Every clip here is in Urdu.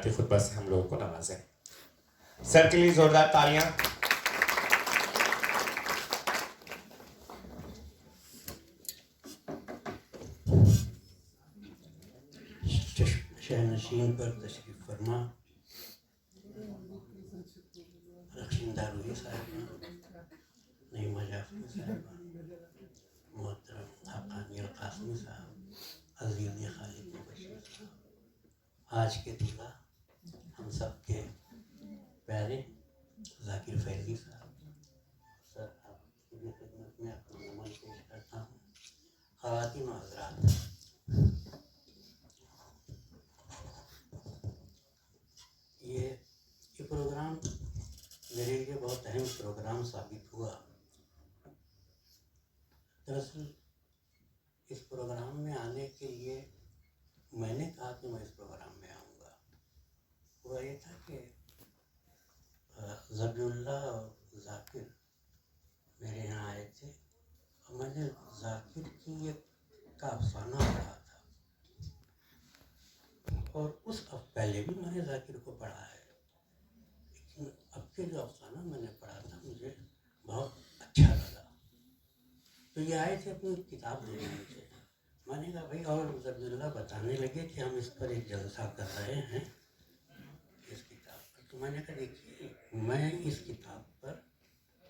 بنیادی خطبہ سے ہم لوگوں کو نوازیں. سر کے لیے زوردار تالیاں. شہنشین پر تشریف فرما رخشندہ داروی صاحبہ، نعیمہ جعفری صاحبہ، محترم حقانی القاسمی صاحب، عزیز خالد مبشر صاحب، آج کے دولہا ہم سب کے پیارے ذاکر فیضی صاحب، سر آپ کی بھی خدمت میں اپنا نمن پیش کرتا ہوں. خواتین و حضرات، یہ پروگرام میرے لیے بہت اہم پروگرام ثابت ہوا. دراصل اس پروگرام میں آنے کے لیے میں نے کہا کہ میں اس پروگرام میں آؤں گا. ہوا یہ تھا کہ ذبیح اللہ اور ذاکر میرے یہاں آئے تھے اور میں نے ذاکر کی ایک کا افسانہ پڑھا تھا، اور اس پہلے بھی میں نے ذاکر کو پڑھا ہے، لیکن اب کے جو افسانہ میں نے پڑھا تھا مجھے بہت اچھا لگا. تو یہ آئے تھے اپنی کتاب دینے سے. میں نے کہا بھائی، اور ذبیح اللہ بتانے لگے کہ ہم اس پر ایک جلسہ کر رہے ہیں اس کتاب پر. تو میں نے کہا دیکھیے، میں اس کتاب پر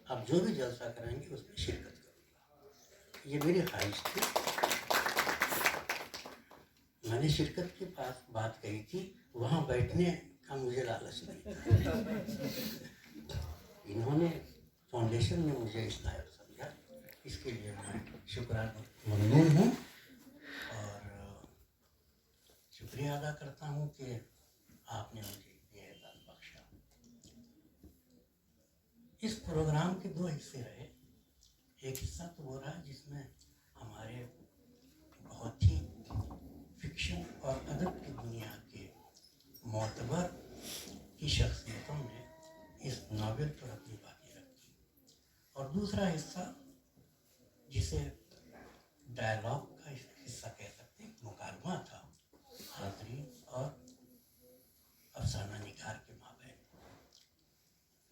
آپ جو بھی جلسہ کریں گے اس میں شرکت کروں گا. یہ میری خواہش تھی. میں نے شرکت کے پاس بات کہی تھی، وہاں بیٹھنے کا مجھے لالچ نہیں تھا. انہوں نے فاؤنڈیشن میں مجھے اس لائق سمجھا، اس کے لیے میں شکرانہ ممنون ہوں اور شکریہ ادا کرتا ہوں کہ آپ نے مجھے یہ اعزاز بخشا. اس پروگرام کے دو حصے رہے. ایک حصہ تو وہ رہا جس میں ہمارے بہت ہی فکشن اور ادب کی دنیا کے معتبر کی شخصیتوں نے اس ناول پر اپنی باتیں رکھی، اور دوسرا حصہ جسے ڈائلاگ کا حصہ کہہ سکتے ہیں، مکالمہ تھا حاضرین اور افسانہ نگار کے مابین.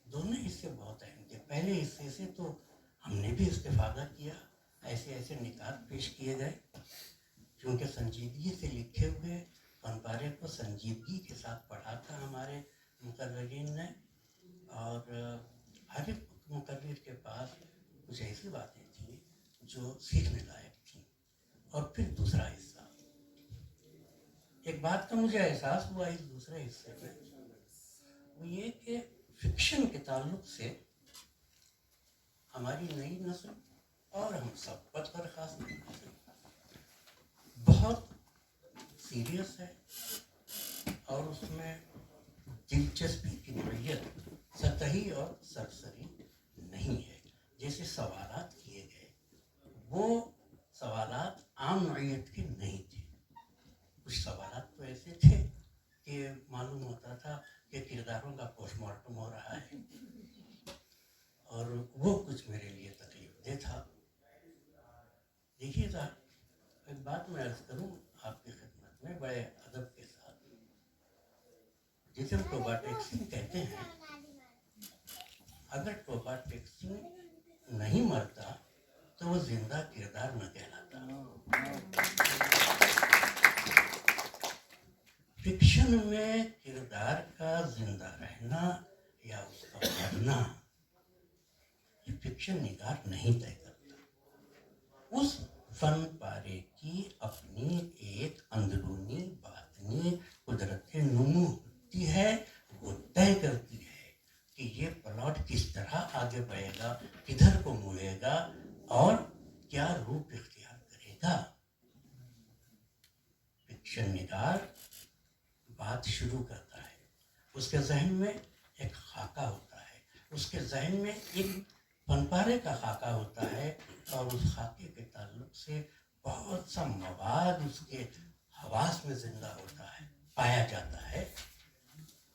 دونوں حصے بہت اہم تھے. پہلے حصے سے تو ہم نے بھی استفادہ کیا، ایسے ایسے نکات پیش کیے گئے کیونکہ سنجیدگی سے لکھے ہوئے فن پارے کو سنجیدگی کے ساتھ پڑھا تھا ہمارے مقررین نے، اور ہر ایک مقرر کے پاس کچھ ایسی باتیں تھیں جو سیکھنے لائق تھیں. اور پھر دوسرا حصہ، ایک بات کا مجھے احساس ہوا اس دوسرے حصے میں، وہ یہ کہ فکشن کے تعلق سے ہماری نئی نسل اور ہم سب برخاست بہت سیریس ہے، اور اس میں دلچسپی کی نوعیت سطحی اور سرسری نہیں ہے. جیسے سوالات کیے گئے وہ سوالات عام نوعیت کے نہیں تھے. کچھ سوالات تو ایسے تھے کہ معلوم ہوتا تھا کہ کرداروں کا پوسٹ مارٹم ہو رہا ہے، اور وہ کچھ میرے لیے تکلیف دہ تھا. دیکھیے صاحب، ایک بات میں عرض کروں آپ کی خدمت میں بڑے ادب کے ساتھ، جسے ہم ٹوبا ٹیکسنگ کہتے ہیں، اگر ٹوبا ٹیکسنگ نہیں مرتا تو وہ زندہ کردار نہ کہلاتا. فکشن میں کردار کا زندہ رہنا یا اس کا مرنا یہ فکشن نگار نہیں طے کرتا. اس فن پارے کی اپنی ایک اندرونی باطنی قدرت نمو ہوتی ہے، وہ طے کرتی ہے کہ یہ پلاٹ کس طرح آگے بڑھے گا، کدھر کو مڑے گا اور کیا روپ اختیار کرے گا. فکشن نگار بات شروع کرتا ہے، اس کے ذہن میں ایک خاکہ ہوتا ہے، اس کے ذہن میں ایک فن پارے کا خاکہ ہوتا ہے، اور اس خاکے کے تعلق سے بہت سا مواد اس کے حواس میں زندہ ہوتا ہے، پایا جاتا ہے.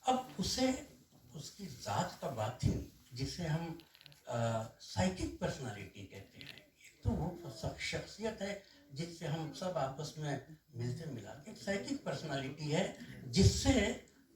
اب اسے اس کی ذات کا باطن، جسے ہم سائیکک پرسنالٹی کہتے ہیں، تو وہ شخصیت ہے جس سے ہم سب آپس میں ملتے ملاتے. سائیکک پرسنالٹی ہے جس سے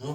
2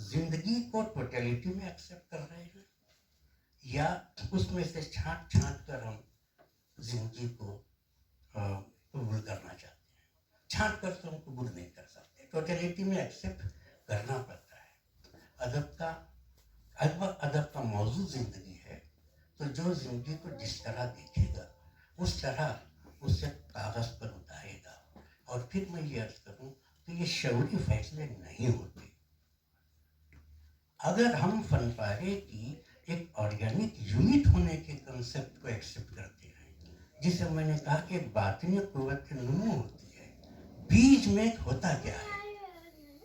زندگی کو ٹوٹیلٹی میں ایکسیپٹ کر رہے ہیں یا اس میں سے چھانٹ چھانٹ کر ہم زندگی کو قبول کرنا چاہتے ہیں. چھانٹ کر تو ہم قبول نہیں کر سکتے, ٹوٹیلٹی میں ایکسیپٹ کرنا پڑتا ہے. ادب کا موضوع زندگی ہے, تو جو زندگی کو جس طرح دیکھے گا اس طرح اسے کاغذ پر اتارے گا. اور پھر میں یہ عرض کروں تو یہ شعوری فیصلے نہیں ہوتے. اگر ہم فن پارے کی ایک آرگینک یونٹ ہونے کے کنسیپٹ کو ایکسیپٹ کرتے ہیں, جسے میں نے کہا کہ باطنی قوت نمو ہوتی ہے, بیج میں ہوتا کیا ہے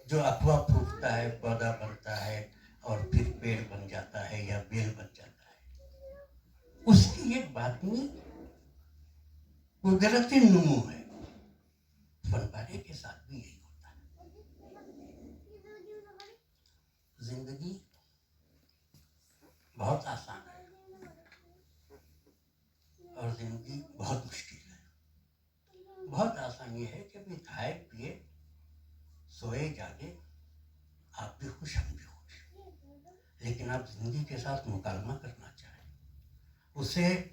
جو اقوا پھوٹتا ہے, پودا بنتا ہے اور پھر پیڑ بن جاتا ہے یا بیل بن جاتا ہے, اس کی ایک باطنی قدرتی نمو ہے. فن پارے کے ساتھ بھی یہی ہوتا ہے. زندگی بہت آسان ہے اور زندگی بہت مشکل ہے. بہت آسان یہ ہے کہ ابھی کھائے پیے سوئے جاگے, آپ بھی خوش ہم بھی خوش. لیکن آپ زندگی کے ساتھ مکالمہ کرنا چاہیں, اسے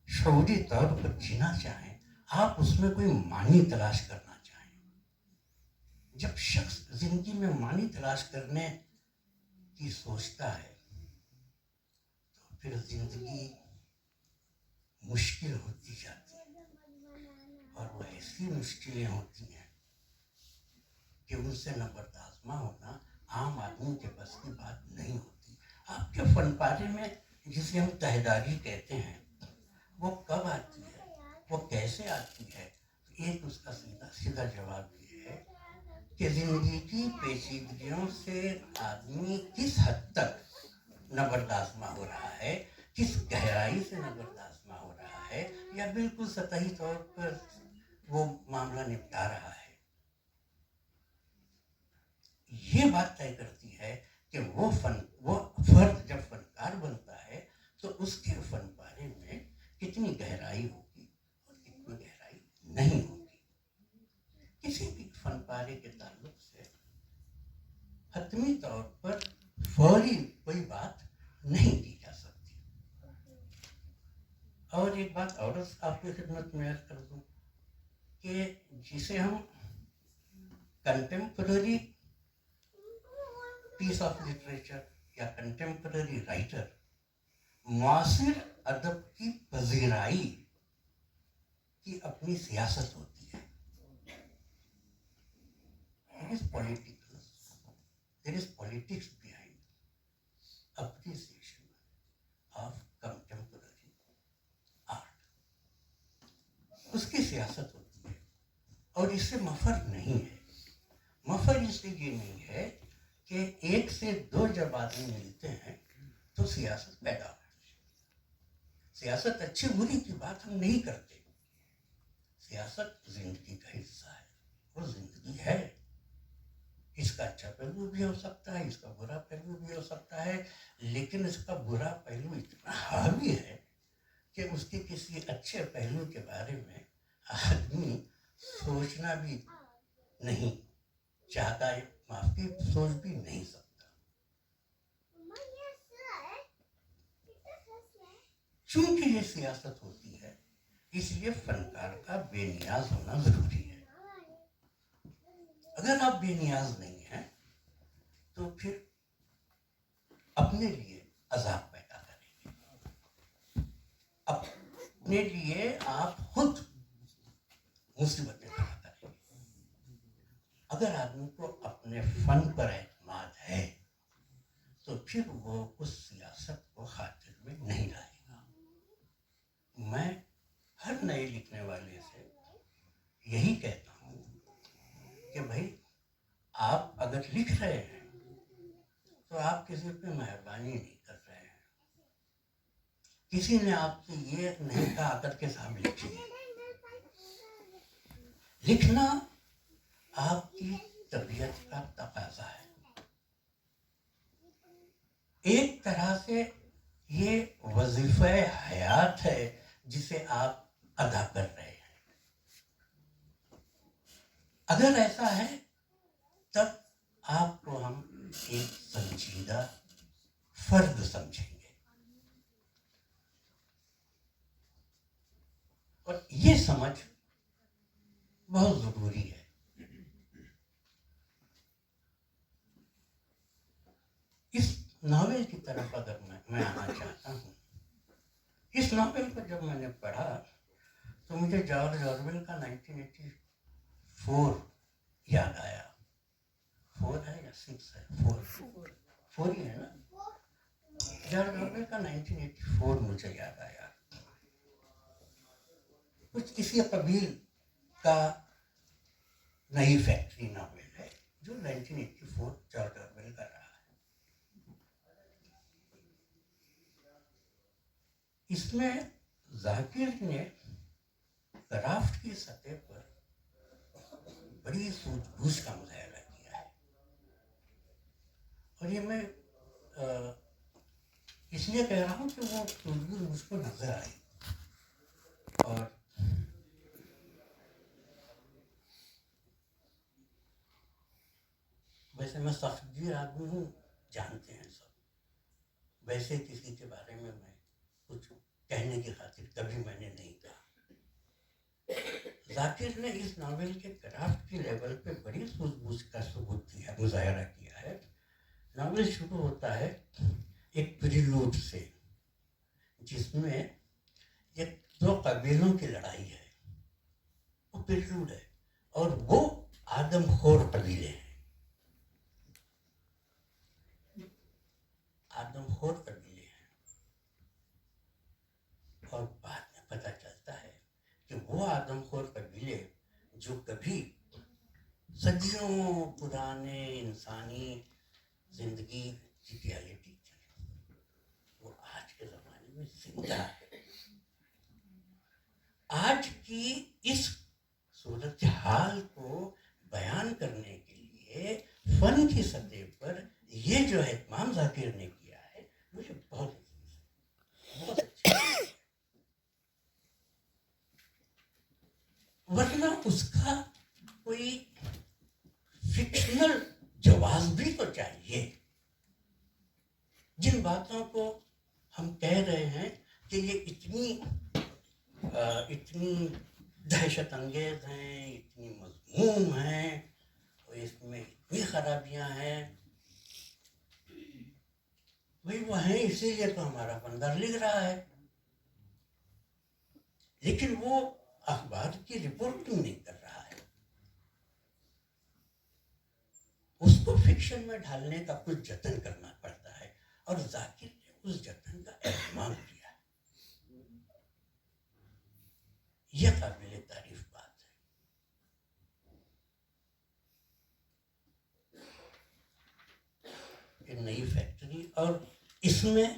شعوری طور پر جینا چاہیں, آپ اس میں کوئی معنی تلاش کرنا چاہیں. جب شخص زندگی میں معنی تلاش کرنے کی سوچتا ہے تو پھر زندگی مشکل ہوتی جاتی ہے, اور وہ ایسی مشکلیں ہوتی ہیں کہ ان سے نہ بردازمہ ہونا عام آدمی کے بس کی بات نہیں ہوتی. آپ کے فن پارے میں جسے ہم تہداری کہتے ہیں وہ کب آتی ہے, وہ کیسے آتی ہے؟ ایک اس کا سیدھا جواب یہ ہے کہ زندگی کی پیچیدگیوں سے آدمی کس حد تک نہ بردازمہ ہو رہا ہے, کس گہرائی سے نہ بردازمہ ہو رہا ہے, یا بالکل سطحی طور پر وہ معاملہ نپٹا رہا ہے. یہ بات طے کرتی ہے کہ وہ فرد جب فنکار بنتا ہے تو اس کے فن پارے میں کتنی گہرائی ہوگی اور کتنی گہرائی نہیں ہوگی. کسی بھی فن پارے کے تعلق سے حتمی طور پر فوری کوئی بات نہیں کی جا سکتی. اور ایک بات اور آپ کی خدمت میں عرض کر دوں کہ جسے ہم کنٹمپرری پیس آف لٹریچر یا کنٹمپرری رائٹر, معاصر ادب کی پذیرائی کی اپنی سیاست ہوتی ہے. There is politics behind appreciation of contemporary art. اس کی سیاست ہوتی ہے اور اس سے مفر نہیں ہے. مفر اس لیے یہ نہیں ہے کہ ایک سے دو جب آدمی ملتے ہیں تو سیاست پیدا ہوتی ہے. سیاست اچھی بری کی بات ہم نہیں کرتے. سیاست زندگی کا حصہ ہے, وہ زندگی ہے. اس کا اچھا پہلو بھی ہو سکتا ہے, اس کا برا پہلو بھی ہو سکتا ہے, لیکن اس کا برا پہلو اتنا حاوی ہے کہ اس کے کسی اچھے پہلو کے بارے میں آدمی سوچنا بھی نہیں چاہتا ہے, معافی سوچ بھی نہیں سکتا. چونکہ یہ سیاست ہوتی ہے اس لیے فنکار کا بے نیاز ہونا ضروری ہے. اگر آپ بے نیاز نہیں ہیں تو پھر اپنے لیے عذاب پیدا کریں گے, اپنے لیے آپ خود مصیبتیں کھڑا کریں گے. اگر آدمی کو اپنے فن پر اعتماد ہے تو پھر وہ اس سیاست کو خاطر میں نہیں لائے گا. میں ہر نئے لکھنے والے سے یہی کہتا ہوں کہ بھائی آپ اگر لکھ رہے ہیں تو آپ کسی پہ مہربانی نہیں کر رہے ہیں. کسی نے آپ سے یہ نہیں کہا کر کے صاحب لکھیے. لکھنا آپ کی طبیعت کا تقاضا ہے. ایک طرح سے یہ وظیفہ حیات ہے جسے آپ ادا کر رہے ہیں. اگر ایسا ہے تب آپ کو ہم ایک سنجیدہ فرد سمجھیں گے. اور یہ سمجھ بہت ضروری ہے. اس ناول کی طرف اگر میں آنا چاہتا ہوں. اس ناول کو جب میں نے پڑھا تو مجھے جارج آرویل کا 1984 یاد آیا. 4 ہے یا 6 ہے؟ 4 ہی ہے نا. جارج آرویل کا 1984 مجھے یاد آیا. کچھ اسی قبیل کا نئی فیکٹری ناول ہے جو 1984 جارج آرویل کا رہا ہے. اس میں ذاکر نے کرافٹ کی سطح پر بڑی سوجھ بوجھ کا مظاہرہ کیا ہے. اور یہ میں اس لیے کہہ رہا ہوں کہ وہ سوجھ بوجھ مجھ کو نظر آئی. اور ویسے میں سختگیر آدمی ہوں، جانتے ہیں سب. ویسے کسی کے بارے میں کچھ کہنے کی خاطر کبھی میں نے نہیں کہا. ذاکر نے اس ناول کے کرافٹ کی لیول پہ بڑی سوجھ بوجھ کا ثبوت دیا، مظاہرہ کیا ہے. ناول شروع ہوتا ہے ایک پریلوڈ سے جس میں ایک 2 قبیلوں کی لڑائی ہے. وہ پریلوڈ ہے اور وہ آدم خور قبیلے ہیں. آدم خور قبیلے ہیں. اور بعد میں پتہ چلتا ہے کہ وہ آدم خور قبیلے جو کبھی صدیوں پرانے انسانی زندگی کی ریالٹی تھی، وہ آج کے زمانے میں زندہ ہے. آج کی اس صورتحال کو بیان کرنے کے لیے فن کی سطح پر یہ جو اہتمام ذاکر نے کیا ہے مجھے بہت اچھا لگا. ورنہ اس کا کوئی فکشنل جواز بھی تو چاہیے. جن باتوں کو ہم کہہ رہے ہیں کہ یہ اتنی دہشت انگیز ہیں، اتنی مذموم ہیں، اور اس میں اتنی خرابیاں ہیں، بھائی وہ ہیں اسی لیے تو ہمارا بندر لکھ رہا ہے. لیکن وہ اخبار کی رپورٹنگ نہیں کر رہا ہے. اس کو فکشن میں ڈھالنے کا کچھ جتن کرنا پڑتا ہے اور ذاکر نے اس جتن کا اہتمام کیا. یہ قابل تعریف بات ہے. یہ نئی فیکٹری اور اس میں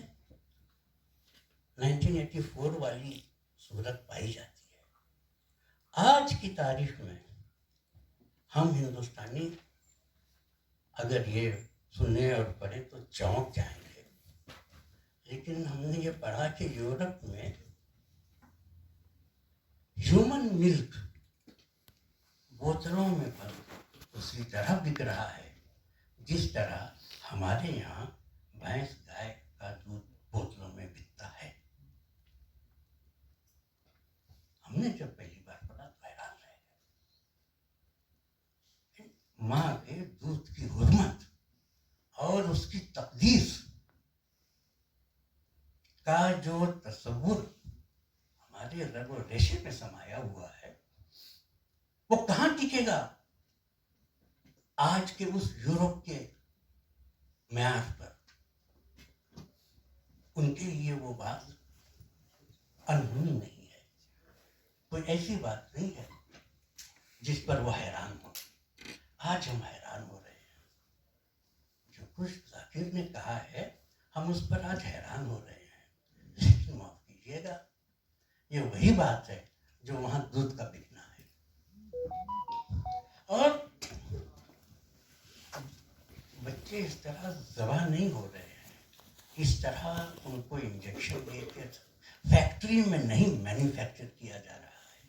1984 والی صورت پائی جاتی ہے. آج کی تاریخ میں ہم ہندوستانی اگر یہ سنیں اور پڑھیں تو چونک جائیں گے. لیکن ہم نے یہ پڑھا کہ یورپ میں ہیومن ملک بوتلوں میں بند اسی طرح بک رہا ہے جس طرح ہمارے یہاں بھینس گائے کا دودھ بوتلوں میں بکتا ہے. ہم نے جب پہلی بار پڑھا تو حیران رہ گئے. ماں کے دودھ کی حرمت اور اس کی تقدیس کا جو تصور ہمارے رگ و ریشے میں سمایا ہوا ہے وہ کہاں ٹکے گا آج کے اس یورپ کے معیار پر. ان کے لیے وہ بات انہونی نہیں ہے. کوئی ایسی بات نہیں ہے جس پر وہ حیران ہو. آج ہم حیران ہو رہے ہیں. جو کچھ ذاکر نے کہا ہے ہم اس پر آج حیران ہو رہے ہیں. لیکن معاف کیجیے گا، یہ وہی بات ہے جو وہاں دودھ کا بکنا ہے. اور بچے اس طرح ذبح نہیں ہو رہے ہیں، اس طرح ان کو انجیکشن دے کے فیکٹری میں نہیں مینوفیکچر کیا جا رہا ہے.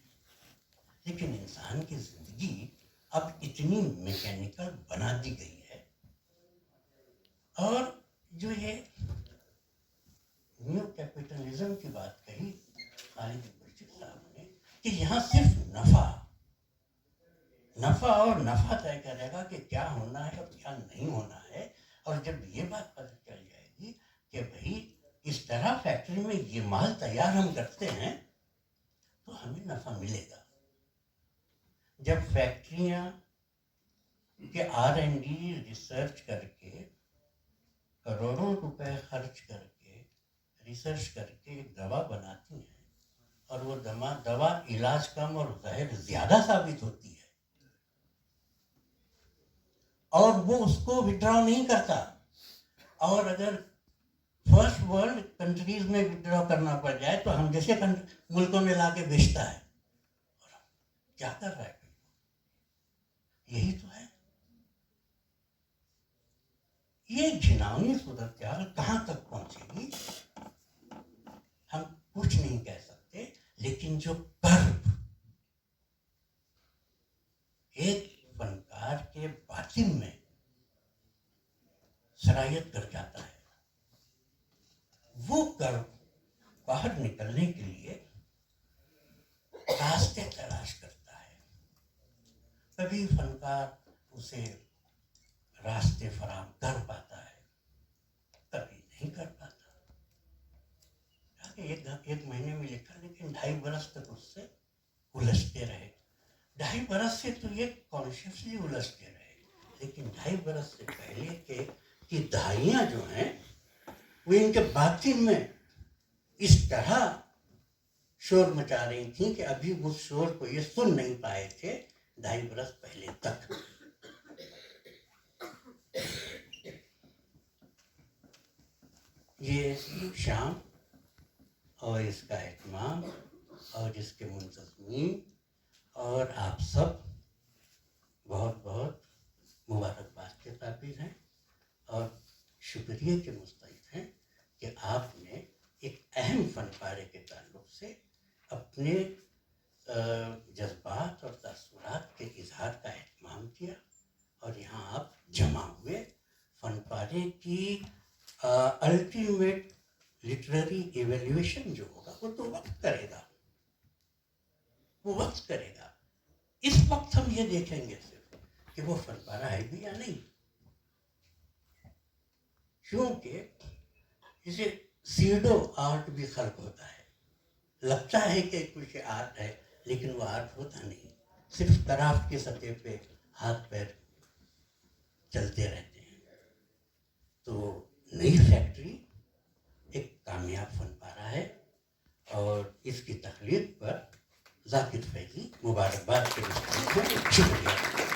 لیکن انسان کی زندگی اب اتنی میکینیکل بنا دی گئی ہے اور جو یہ نیو کیپٹلزم کی بات کہی خالد خورشید صاحب نے کہ یہاں صرف نفع اور نفع طے کرے گا کہ کیا ہونا ہے اور کیا نہیں ہونا ہے. اور جب یہ بات پتہ چل جائے گی کہ بھائی اس طرح فیکٹری میں یہ مال تیار ہم کرتے ہیں تو ہمیں نفع ملے گا. جب فیکٹریاں کے R&D ریسرچ کر کے کروڑوں روپے خرچ کر کے ریسرچ کر کے ایک دوا بناتی ہیں اور وہ دوا علاج کم اور زہر زیادہ ثابت ہوتی ہے اور وہ اس کو وڈرا نہیں کرتا, اور اگر فرسٹ ورلڈ کنٹریز میں وڈرا کرنا پڑ جائے تو ہم جیسے ملکوں میں لا کے بیچتا ہے. اور کیا کر رہا ہے, یہی تو ہے. یہ گھناؤنی صورتحال کہاں تک پہنچے گی ہم کچھ نہیں کہہ سکتے, لیکن جو کرب ایک فنکار کے باطن میں سرایت کر جاتا ہے, وہ کرب باہر نکلنے کے لیے راستے تلاش کرتا ہے. کبھی فنکار اسے راستے فراہم کر پاتا ہے, کبھی نہیں کر پاتا. ایک مہینے میں لکھا لیکن 2.5 برس تک اس سے الجھتے رہے. 2.5 برس سے تو یہ کانشیسلی الجھتے رہے, لیکن 2.5 برس سے پہلے کے کی دہائیاں جو ہیں وہ ان کے باطن میں اس طرح شور مچا رہی تھیں کہ ابھی اس شور کو یہ سن نہیں پائے تھے 2.5 برس پہلے تک. یہ شام اور اس کا اہتمام اور اس کے منتظمین اور آپ سب بہت بہت مبارکباد کے قابل ہیں اور شکریہ کے مستحق ہیں کہ آپ نے ایک اہم فن پارے کے تعلق سے اپنے جذبات اور تاثرات کے اظہار کا اہتمام کیا اور یہاں آپ جمع ہوئے. فن پارے کی الٹیمیٹ لٹریری ایویلیویشن جو ہوگا وہ تو وقت کرے گا, وہ وقت کرے گا. اس وقت ہم یہ دیکھیں گے صرف کہ وہ فن پارہ ہے بھی یا نہیں, کیونکہ اسے سیڈو آرٹ بھی خلق ہوتا ہے. لگتا ہے کہ کچھ آرٹ ہے لیکن وہ آرٹ ہوتا نہیں, صرف کرافٹ کی سطح پہ ہاتھ پیر چلتے رہتے ہیں. تو نئی فیکٹری ایک کامیاب فن پارہ ہے اور اس کی تخلیق پر ذاکر فیضی مبارکباد کے لیے شکریہ.